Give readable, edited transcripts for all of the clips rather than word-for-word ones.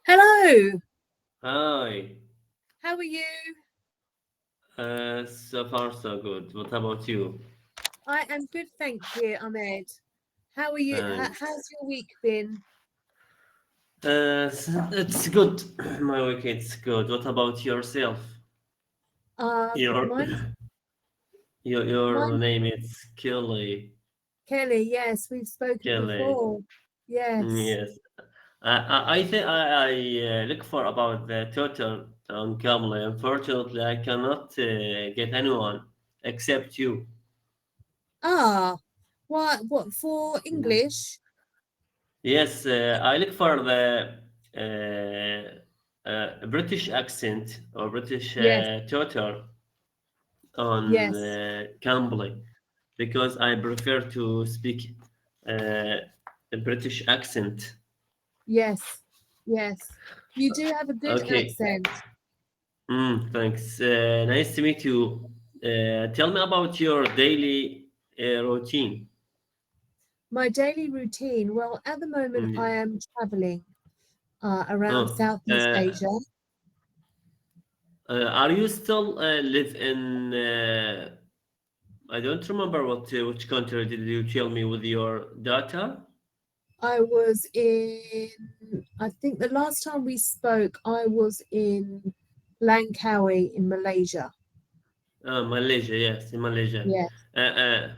Hello, Hi. how are you? So far so good. What about you? I am good, thank you, Ahmed. How are you? Thanks. How's your week been? It's good. My weekend's good. What about yourself? Your Mine's your mine, name is Kelly. Kelly. Yes, we've spoken Kelly. before. Yes. Yes. I think I look for about the total on Kamli. Unfortunately, I cannot get anyone except you. Ah, what for Mhm. English? Yes, I look for the British accent or British Yes, tutor on yes, Cambly because I prefer to speak a British accent. yes, yes. You do have a good Okay, accent. thanks. Nice to meet you. Tell me about your daily routine. My daily routine. Well, at the moment, I Mm. am traveling around Oh, Southeast Asia. are you still live in? I don't remember which country did you tell me with your data? I was in, I think the last time we spoke, I was in Langkawi in Malaysia. Malaysia, yes, in Malaysia. Yeah.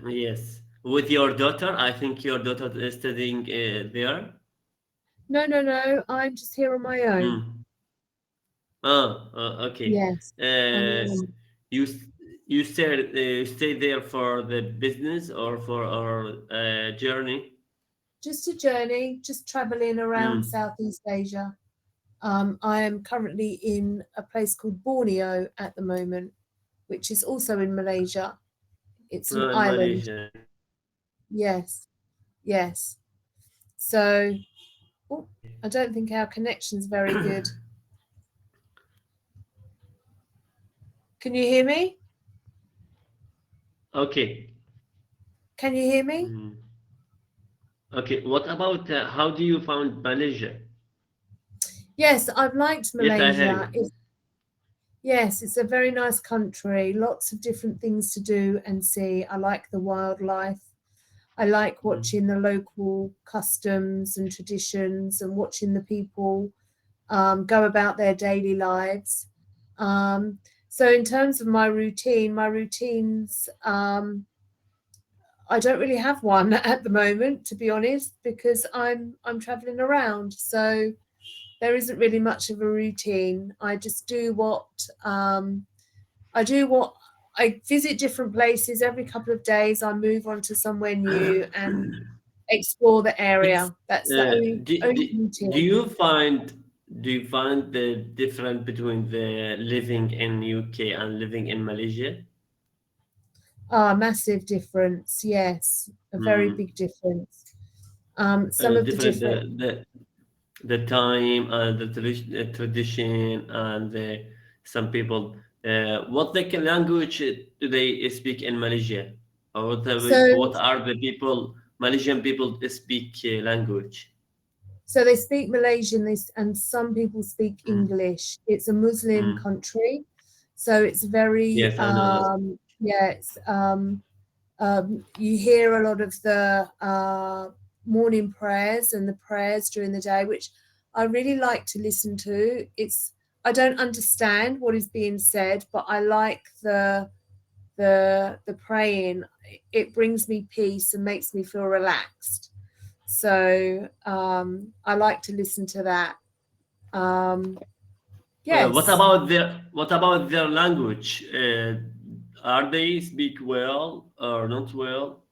Yes, with your daughter. I think your daughter is studying there. No, no, no. I'm just here on my own. Mm. Okay. Yes. On my Uh, own. you s- stay there for the business or for our journey? Just a journey, just traveling around Mm. Southeast Asia. I am currently in a place called Borneo at the moment, which is also in Malaysia. It's an In island. Malaysia. Yes, yes. So, oh, Okay. I don't think our connection's very good. Can you hear me? Okay. Can you hear me? Mm. Okay. What about how do you found Malaysia? Yes, I've liked Yes, I hear Malaysia. you. Yes, it's a very nice country, lots of different things to do and see. I like the wildlife. I like Mm. watching the local customs and traditions and watching the people go about their daily lives. Um, so, in terms of my routines, I don't really have one at the moment, to be honest, because I'm traveling around. So there isn't really much of a routine. I just do I do what I visit different places every couple of days. I move on to somewhere new and explore the It's area. That's the uh, do, only do, do routine. you find the difference between the living in UK and living in Malaysia? Ah, massive difference. Yes, a very Mm. big difference. Some of the Different different. the time and the tradition and some people what the language do they speak in Malaysia or So what are the people Malaysian people speak language. so they speak Malaysian, and some people speak Mm. English. It's a Muslim Mm. country, so it's very Yes, I know that. yeah. You hear a lot of the morning prayers and the prayers during the day, which I really like to listen to. I don't understand what is being said, but I like the praying. It brings me peace and makes me feel relaxed. So I like to listen to that. Um, yes, What about their language? Are they speak well or not well?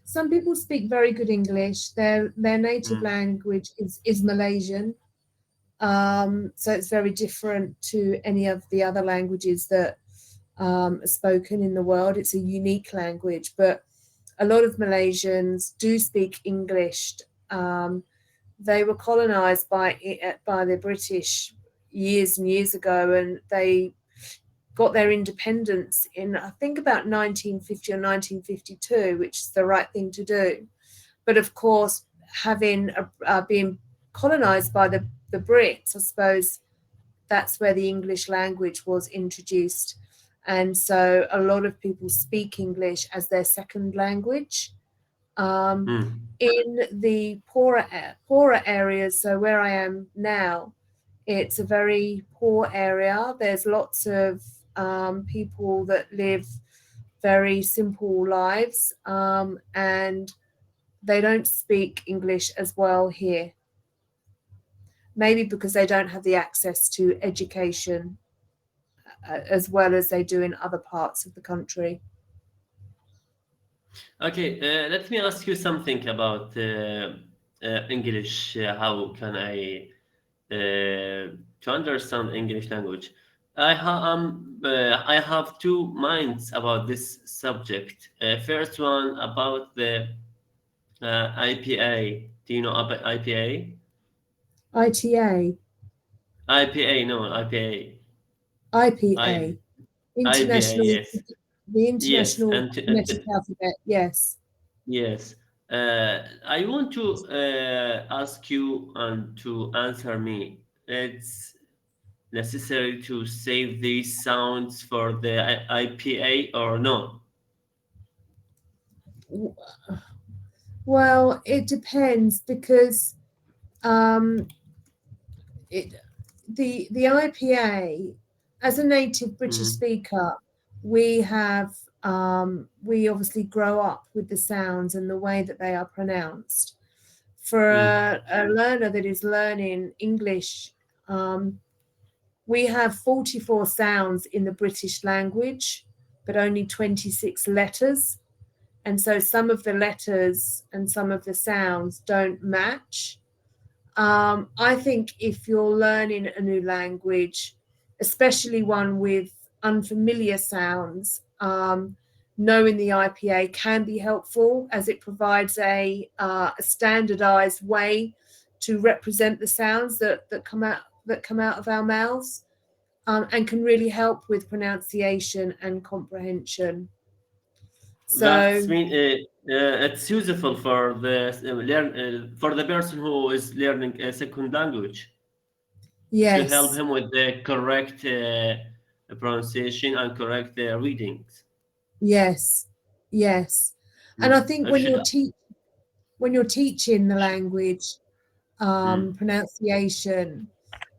some people speak very good English. Their native Mm. language is Malaysian. So it's very different to any of the other languages that are spoken in the world. It's a unique language, but a lot of Malaysians do speak English. Um, they were colonized by the British years and years ago, and they got their independence in, I think, about 1950 or 1952, which is the right thing to do. But of course, having being colonized by the the Brits, I suppose that's where the English language was introduced. And so a lot of people speak English as their second language. In the poorer areas, so where I am now, it's a very poor area. There's lots of people that live very simple lives, and they don't speak English as well here. Maybe because they don't have the access to education as well as they do in other parts of the country. Okay, let me ask you something about English. How can I to understand English language? I have two minds about this subject. First one about the IPA. Do you know IPA? ITA, IPA, no, IPA. IPA, IPA, International, yes. the Yes, International Phonetic Alphabet, yes. yes. I want to ask you and to answer me. It's necessary to save these sounds for the IPA or no? Well, it depends because the IPA, as a native British speaker, we obviously grow up with the sounds and the way that they are pronounced. For a learner that is learning English, we have 44 sounds in the British language, but only 26 letters. And so some of the letters and some of the sounds don't match. I think if you're learning a new language, especially one with unfamiliar sounds, knowing the IPA can be helpful, as it provides a standardized way to represent the sounds that come out of our mouths, and can really help with pronunciation and comprehension. So That's mean it's useful for the for the person who is learning a second language to help yes, him with the correct pronunciation and correct readings. yes, yes. And I think when Should, you're teaching the language, pronunciation,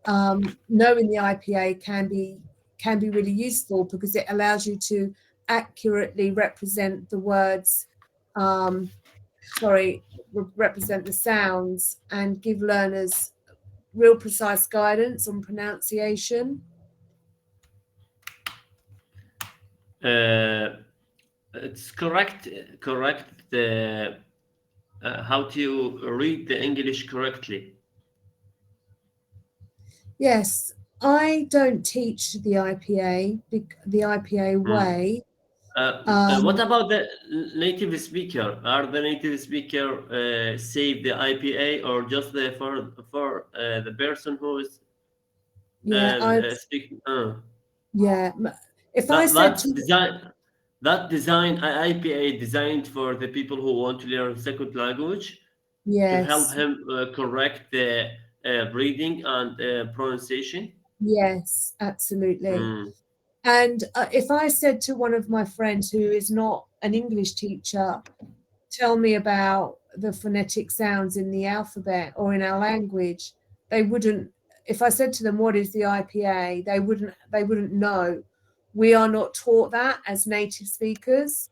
knowing the IPA can be really useful because it allows you to accurately represent the words, represent the sounds and give learners real precise guidance on pronunciation. It's correct. The how to read the English correctly. Yes, I don't teach the IPA way. What about the native speaker? Are the native speaker save the IPA or just the for the person who is speaking? If I said to That design IPA designed for the people who want to learn second language to help yes, him correct the reading and pronunciation. yes, absolutely. And if I said to one of my friends who is not an English teacher, tell me about the phonetic sounds in the alphabet or in our language, they wouldn't. If I said to them, what is the IPA, they wouldn't know. We are not taught that as native speakers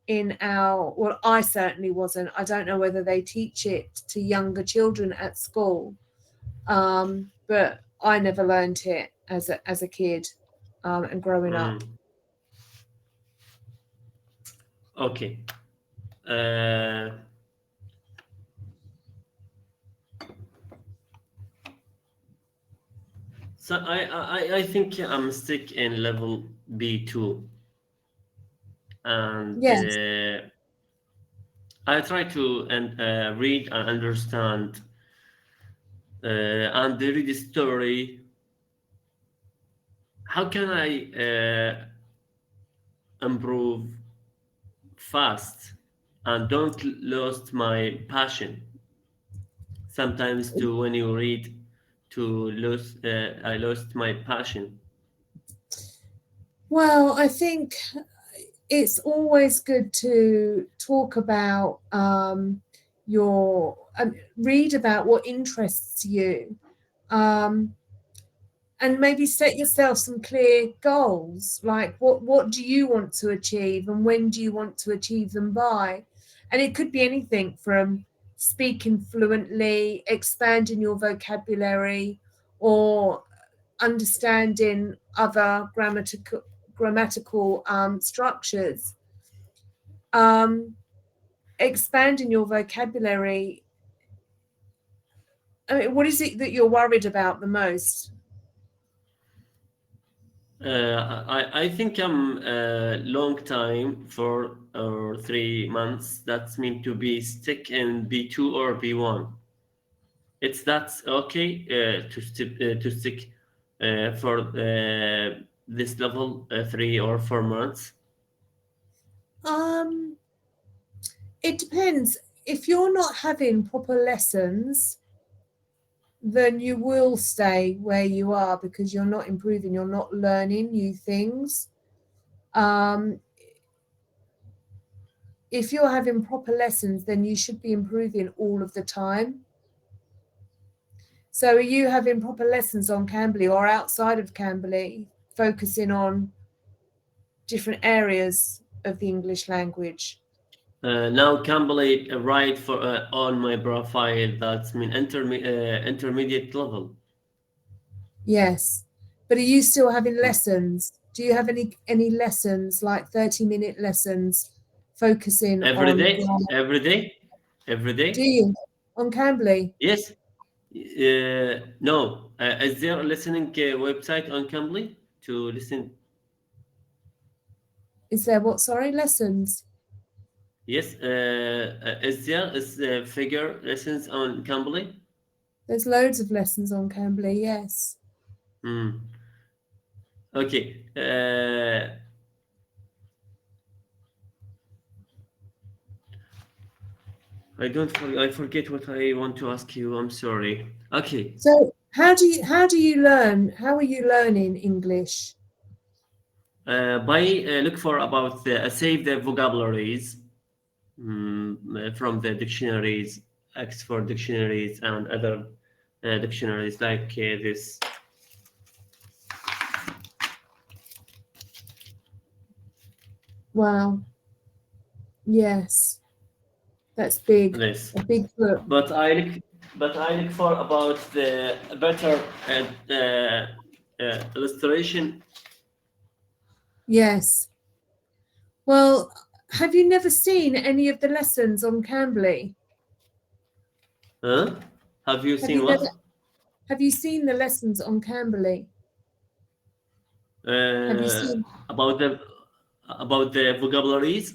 well, I certainly wasn't. I don't know whether they teach it to younger children at school, but I never learned it as a kid and growing up. Okay. So I think I'm stuck in level B2, and Yes, I try to read and understand and read the story. How can I improve fast and don't lose my passion? Sometimes too, when you read I lost my passion? Well, I think it's always good to talk about read about what interests you, and maybe set yourself some clear goals, like what do you want to achieve and when do you want to achieve them by? And it could be anything from speaking fluently, expanding your vocabulary, or understanding other grammatical structures. Expanding your vocabulary. I mean, what is it that you're worried about the most? I think I'm long time, 4 or 3 months. That's meant to be stick in B2 or B1. That's okay to stick for this level 3 or 4 months. It depends. If you're not having proper lessons, then you will stay where you are because you're not improving, you're not learning new things. If you're having proper lessons, then you should be improving all of the time. So are you having proper lessons on Cambly or outside of Cambly, focusing on different areas of the English language? Now Cambly write for on my profile, that's mean intermediate level. Yes. But are you still having lessons? Do you have any lessons, like 30-minute lessons, focusing Every on day, grammar? every day, every day. Do you? On Cambly? Yes. No. Is there a listening website on Cambly to listen? Is there what? Sorry, lessons? Yes. Is there figure lessons on Cambly? There's loads of lessons on Cambly, yes. Okay. I forget what I want to ask you. I'm sorry. Okay. So how do you learn? How are you learning English? By look for about save the vocabularies from the dictionaries, Oxford dictionaries, and other dictionaries like this. Wow. Yes. That's big. This. A big book. But I look for about the better illustration. Yes. Well, have you never seen any of the lessons on Cambly? Huh? Have you seen what? Have you seen the lessons on Cambly? Have you seen? About the vocabularies?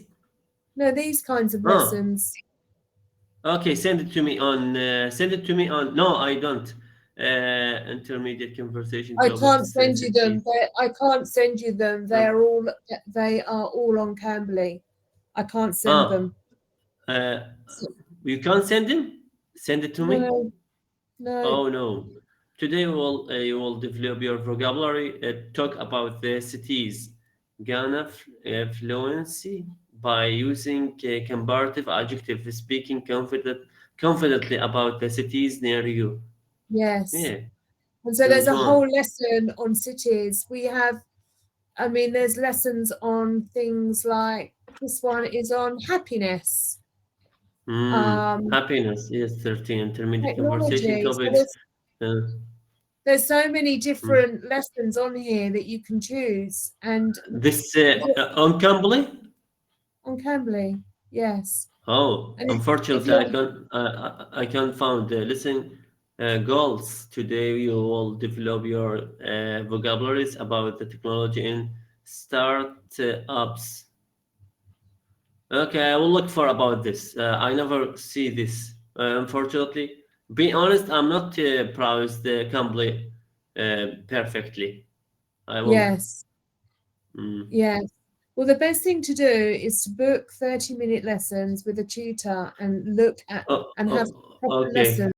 No, these kinds of lessons. Okay, send it to me on. No, I don't. Intermediate conversation. I can't send you them. I can't send you them. They are all on Cambly. I can't send them. You can't send them. Send it to me. No. Oh no. Today you will develop your vocabulary. Talk about the cities. Ghana fluency by using comparative adjective, speaking confidently about the cities near you. Yes. Yeah. And so there's a whole lesson on cities. There's lessons on things like, this one is on happiness. Happiness, yes, 13 intermediate conversation topics. There's so many different lessons on here that you can choose. And this on Cambly? On Cambly, yes. Oh, unfortunately, I can't find the listen goals. Today you will develop your vocabularies about the technology in startups. Okay, I will look for about this. I never see this. Unfortunately, be honest, I'm not browse the Cambly perfectly. I will. Yes. Yes. Well, the best thing to do is to book 30-minute lessons with a tutor and look at and have proper lessons.